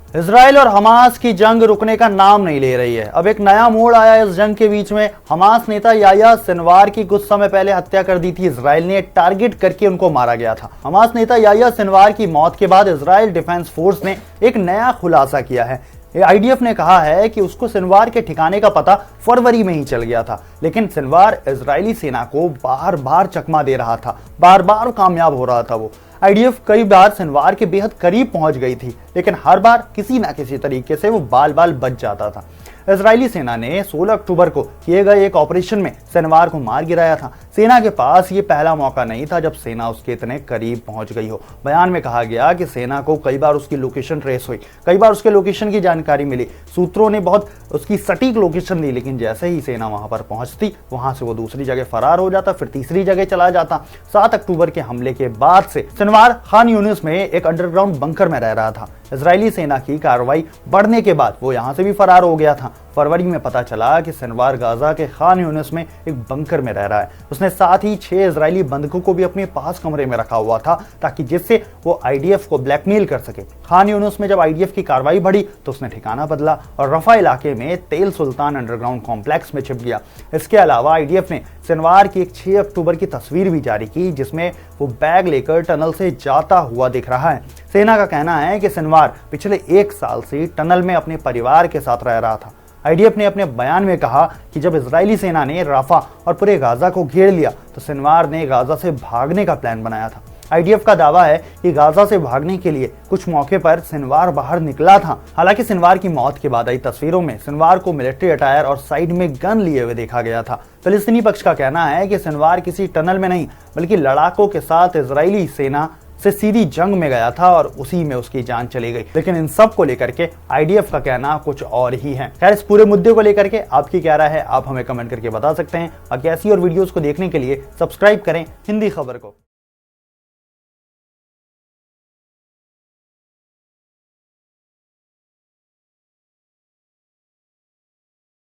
Israel और Hamas की जंग रुकने का नाम नहीं ले रही है। अब एक नया मोड़ आया इस जंग के बीच में। हमास नेता याह्या सिनवार की कुछ समय पहले हत्या कर दी थी। इजराइल ने टारगेट करके उनको मारा गया था। हमास नेता याह्या सिनवार की मौत के बाद इजराइल डिफेंस फोर्स ने एक नया खुलासा किया है। आईडीएफ ने कहा है कि उसको सिनवार के ठिकाने का पता फरवरी में ही चल गया था, लेकिन सिनवार इजरायली सेना को बार बार चकमा दे रहा था, बार बार कामयाब हो रहा था। वो आईडीएफ कई बार सिनवार के बेहद करीब पहुंच गई थी, लेकिन हर बार किसी ना किसी तरीके से वो बाल बाल बच जाता था। इजरायली सेना ने 16 अक्टूबर को किए गए एक ऑपरेशन में सिनवार को मार गिराया था। सेना के पास ये पहला मौका नहीं था जब सेना उसके इतने करीब पहुंच गई हो। बयान में कहा गया कि सेना को कई बार उसकी लोकेशन ट्रेस हुई, कई बार उसके लोकेशन की जानकारी मिली, सूत्रों ने बहुत उसकी सटीक लोकेशन दी, लेकिन जैसे ही सेना वहां पर पहुंचती वहां से वो दूसरी जगह फरार हो जाता, फिर तीसरी जगह चला जाता। 7 अक्टूबर के हमले के बाद से सिनवार खान यूनिस में एक अंडरग्राउंड बंकर में रह रहा था। इजरायली सेना की कार्रवाई बढ़ने के बाद वो यहां से भी फरार हो गया था। फरवरी में पता चला कि सिनवार गाजा के खान यूनिस में एक बंकर में रह रहा है। उसने साथ ही 6 इजरायली बंधकों को भी अपने पास कमरे में रखा हुआ था, ताकि जिससे वो आईडीएफ को ब्लैकमेल कर सके। खान यूनिस में जब आईडीएफ की कार्रवाई बढ़ी तो उसने ठिकाना बदला और रफा इलाके में तेल सुल्तान अंडरग्राउंड कॉम्प्लेक्स में छिप गया। इसके अलावा आईडीएफ ने सिनवार की एक 6 अक्टूबर की तस्वीर भी जारी की, जिसमें वो बैग लेकर टनल से जाता हुआ दिख रहा है। सेना का कहना है कि सिनवार पिछले 1 साल से टनल में अपने परिवार के साथ रह रहा था। आईडीएफ ने अपने बयान में कहा कि जब इजरायली सेना ने राफा और पूरे गाजा को घेर लिया तो सिनवार ने गाजा से भागने का प्लान बनाया था। आईडीएफ का दावा है कि गाजा से भागने के लिए कुछ मौके पर सिनवार बाहर निकला था। हालांकि सिनवार की मौत के बाद आई तस्वीरों में सिनवार को मिलिट्री अटायर और साइड में गन लिए हुए देखा गया था। फिलिस्तीनी पक्ष का कहना है कि सिनवार किसी टनल में नहीं बल्कि लड़ाकों के साथ इजरायली सेना से सीधी जंग में गया था और उसी में उसकी जान चली गई। लेकिन इन सब को लेकर के आईडीएफ का कहना कुछ और ही है। खैर, इस पूरे मुद्दे को लेकर के आपकी क्या राय है, आप हमें कमेंट करके बता सकते हैं। बाकी ऐसी और वीडियोस को देखने के लिए सब्सक्राइब करें हिंदी खबर को।